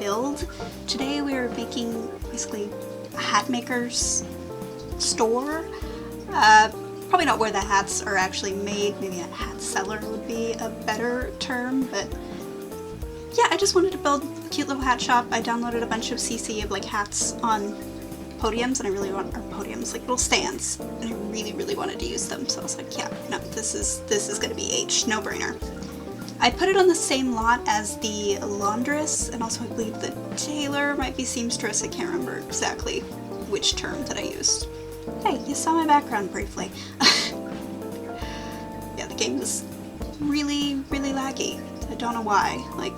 build. Today we are making basically a hat maker's store. Probably not where the hats are actually made, maybe a hat seller would be a better term, but yeah, I just wanted to build a cute little hat shop. I downloaded a bunch of CC of like hats on podiums, and I really want, or podiums, like little stands, and I really wanted to use them, so I was like, yeah, no, this is gonna be H, no brainer. I put it on the same lot as the laundress, and also I believe the tailor, might be seamstress, I can't remember exactly which term that I used. Hey, you saw my background briefly. Yeah, the game was really laggy. I don't know why, like,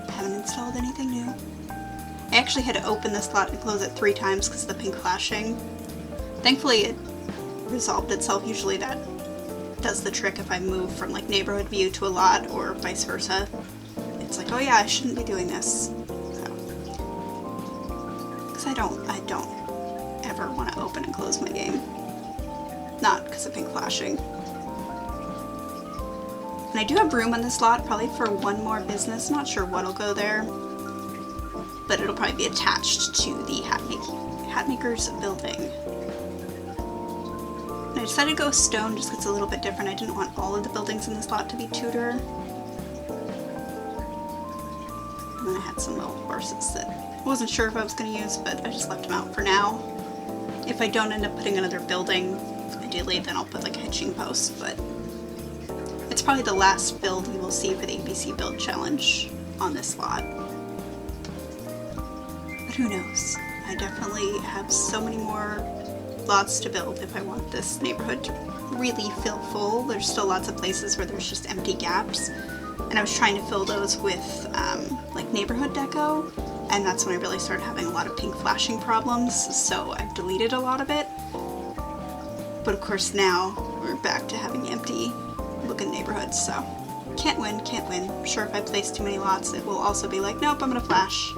I haven't installed anything new. I actually had to open this slot and close it 3 times because of the pink flashing. Thankfully it resolved itself. Usually that does the trick if I move from like neighborhood view to a lot or vice versa. It's like, oh yeah, I shouldn't be doing this. So, because I don't ever want to open and close my game. Not because of pink flashing. And I do have room on this lot, probably for one more business. Not sure what'll go there, but it'll probably be attached to the hat maker's building. And I decided to go stone just because it's a little bit different. I didn't want all of the buildings in this lot to be Tudor. And then I had some little horses that I wasn't sure if I was going to use, but I just left them out for now. If I don't end up putting another building, ideally, then I'll put like a hitching post, but it's probably the last build you will see for the ABC Build Challenge on this lot. But who knows? I definitely have so many more lots to build if I want this neighborhood to really fill full. There's still lots of places where there's just empty gaps, and I was trying to fill those with like neighborhood deco, and that's when I really started having a lot of pink flashing problems, so I've deleted a lot of it. But of course now we're back to having empty looking neighborhoods, so can't win. I'm sure if I place too many lots it will also be like, nope, I'm gonna flash.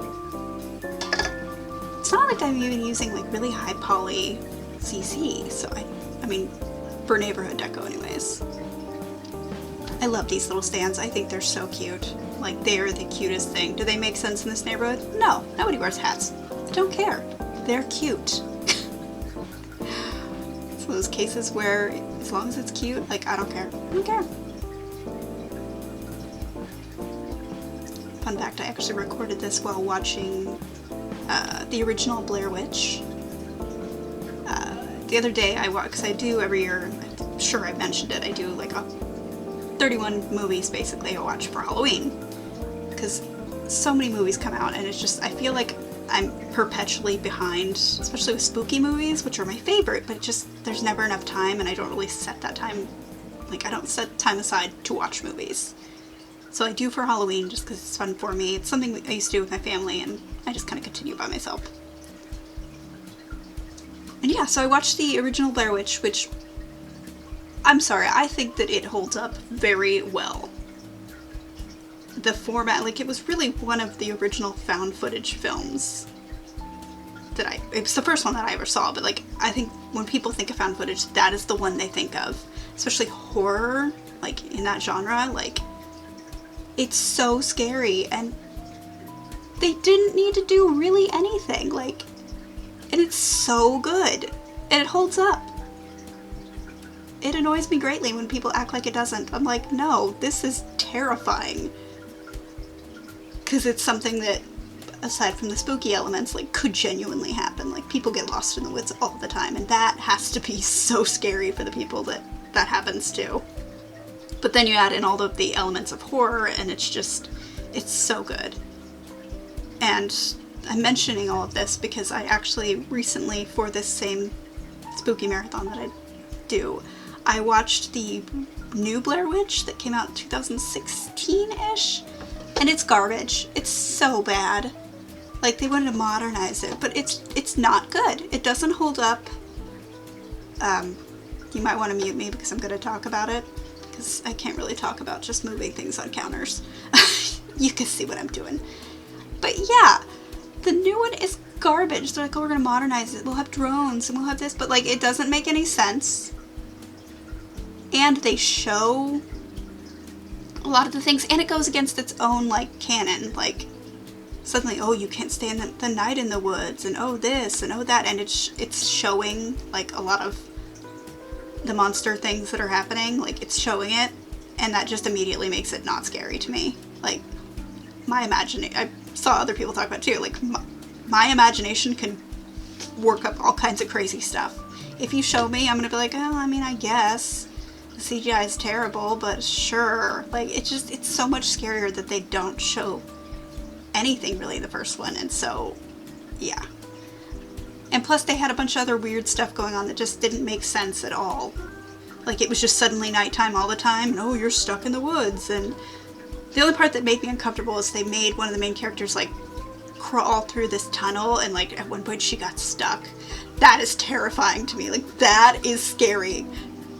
It's not like I'm even using like really high poly CC, so I mean, for neighborhood deco anyways. I love these little stands. I think they're so cute. Like, they are the cutest thing. Do they make sense in this neighborhood? No, nobody wears hats. I don't care. They're cute. It's one of those cases where as long as it's cute, like, I don't care. I don't care. Fun fact, I actually recorded this while watching the original Blair Witch. The other day I watched, because I do every year, I'm sure I mentioned it, I do like 31 movies basically I watch for Halloween. Because so many movies come out and it's just, I feel like I'm perpetually behind, especially with spooky movies, which are my favorite, but just, there's never enough time and I don't really set that time, like I don't set time aside to watch movies. So I do for Halloween just because it's fun for me. It's something I used to do with my family and I just kind of continue by myself. And yeah, so I watched the original Blair Witch, which, I'm sorry, I think that it holds up very well. The format, like, it was really one of the original found footage films that it was the first one that I ever saw, but like, I think when people think of found footage, that is the one they think of. Especially horror, like, in that genre, like, it's so scary, and they didn't need to do really anything, like, and it's so good, and it holds up. It annoys me greatly when people act like it doesn't. I'm like, no, this is terrifying. Because it's something that, aside from the spooky elements, like, could genuinely happen. Like, people get lost in the woods all the time, and that has to be so scary for the people that that happens to. But then you add in all of the elements of horror, and it's just, it's so good. And I'm mentioning all of this because I actually recently, for this same spooky marathon that I do, I watched the new Blair Witch that came out 2016-ish, and it's garbage. It's so bad. Like, they wanted to modernize it, but it's not good. It doesn't hold up. You might want to mute me because I'm going to talk about it, because I can't really talk about just moving things on counters. You can see what I'm doing. But yeah, the new one is garbage. They're like, oh, we're going to modernize it. We'll have drones and we'll have this, but like, it doesn't make any sense. And they show a lot of the things, and it goes against its own, like, canon. Like, suddenly, oh, you can't stay in the night in the woods, and oh this, and oh that, and it's showing, like, a lot of the monster things that are happening, like, it's showing it, and that just immediately makes it not scary to me. Like, my imagination, I saw other people talk about it too, like, my imagination can work up all kinds of crazy stuff. If you show me, I'm gonna be like, oh, I mean, I guess the CGI is terrible, but sure. Like, it's so much scarier that they don't show anything really in the first one, and so, yeah. And plus they had a bunch of other weird stuff going on that just didn't make sense at all. Like, it was just suddenly nighttime all the time, and oh, you're stuck in the woods, and the only part that made me uncomfortable is they made one of the main characters, like, crawl through this tunnel, and, like, at one point she got stuck. That is terrifying to me. Like, that is scary.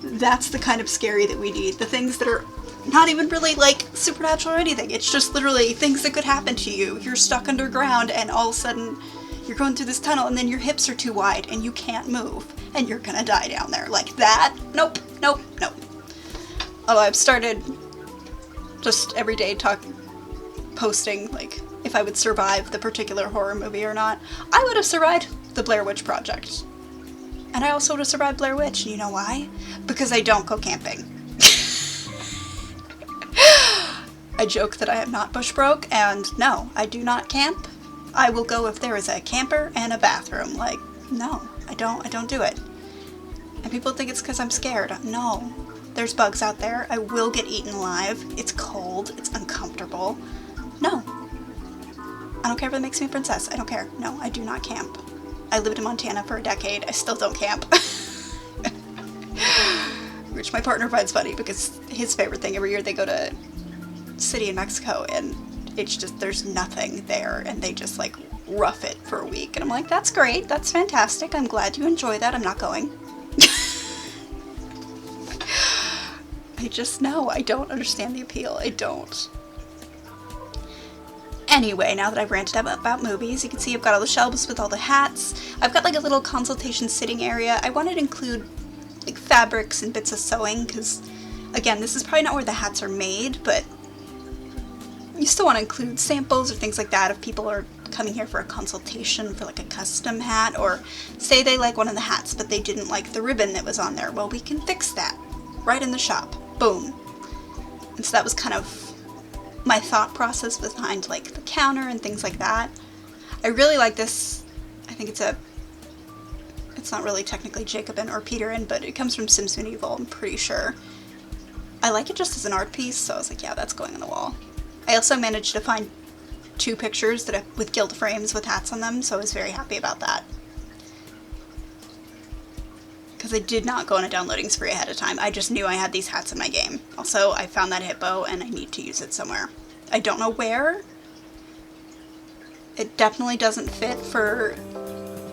That's the kind of scary that we need. The things that are not even really, like, supernatural or anything. It's just literally things that could happen to you. You're stuck underground, and all of a sudden you're going through this tunnel, and then your hips are too wide, and you can't move, and you're gonna die down there. Like that? Nope, nope, nope. Although I've started just every day posting, like, if I would survive the particular horror movie or not. I would have survived the Blair Witch Project. And I also would have survived Blair Witch, and you know why? Because I don't go camping. I joke that I am not bush broke, and no, I do not camp. I will go if there is a camper and a bathroom. Like, no, I don't do it. And people think it's because I'm scared. No, there's bugs out there. I will get eaten alive. It's cold. It's uncomfortable. No. I don't care if it makes me a princess. I don't care. No, I do not camp. I lived in Montana for a decade. I still don't camp. Which my partner finds funny because his favorite thing every year, they go to city in Mexico, and it's just, there's nothing there, and they just, like, rough it for a week. And I'm like, that's great. That's fantastic. I'm glad you enjoy that. I'm not going. I just, no, I don't understand the appeal. I don't. Anyway, now that I've ranted about movies, you can see I've got all the shelves with all the hats. I've got, like, a little consultation sitting area. I wanted to include, like, fabrics and bits of sewing, because, again, this is probably not where the hats are made, but you still want to include samples or things like that if people are coming here for a consultation for, like, a custom hat, or say they like one of the hats but they didn't like the ribbon that was on there. Well, we can fix that right in the shop. Boom. And so that was kind of my thought process behind, like, the counter and things like that. I really like this. I think it's not really technically Jacobin or Peterin, but it comes from Sims Medieval, I'm pretty sure. I like it just as an art piece, so I was like, yeah, that's going on the wall. I also managed to find 2 pictures with gilt frames with hats on them, so I was very happy about that. Because I did not go on a downloading spree ahead of time. I just knew I had these hats in my game. Also, I found that hippo, and I need to use it somewhere. I don't know where. It definitely doesn't fit for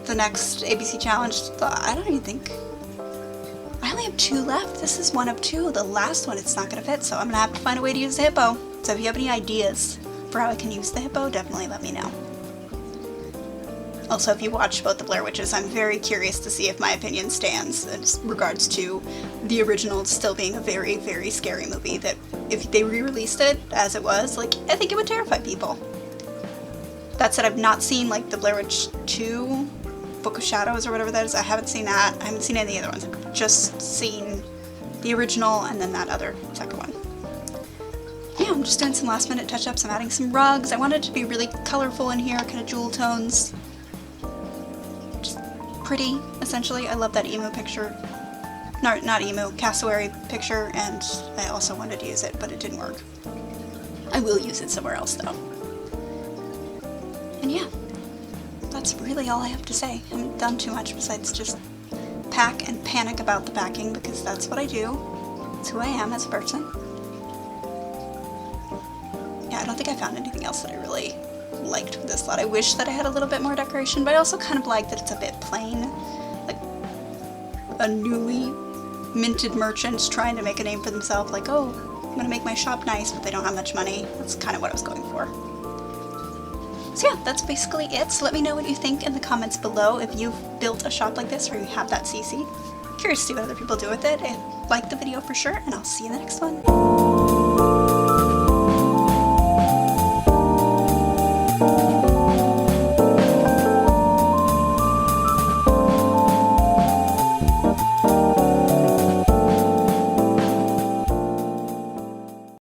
the next ABC challenge. I don't even think... I only have 2 left. This is one of 2. The last one, it's not going to fit, so I'm going to have to find a way to use the hippo. So if you have any ideas for how I can use the hippo, definitely let me know. Also, if you watched both the Blair Witches, I'm very curious to see if my opinion stands in regards to the original still being a very, very scary movie, that if they re-released it as it was, like, I think it would terrify people. That said, I've not seen, like, the Blair Witch 2, Book of Shadows, or whatever that is. I haven't seen that. I haven't seen any of the other ones. I've just seen the original and then that other second one. Yeah, I'm just doing some last minute touch-ups. I'm adding some rugs. I wanted it to be really colorful in here, kind of jewel tones. Just pretty, essentially. I love that emu picture. No, not emu, cassowary picture, and I also wanted to use it, but it didn't work. I will use it somewhere else, though. And yeah, that's really all I have to say. I haven't done too much besides just pack and panic about the packing, because that's what I do. It's who I am as a person. Yeah, I don't think I found anything else that I really liked with this lot. I wish that I had a little bit more decoration, but I also kind of like that it's a bit plain. Like a newly minted merchant trying to make a name for themselves, like, oh, I'm gonna make my shop nice, but they don't have much money. That's kind of what I was going for. So yeah, that's basically it. So let me know what you think in the comments below if you've built a shop like this or you have that CC. Curious to see what other people do with it. And like the video for sure, and I'll see you in the next one.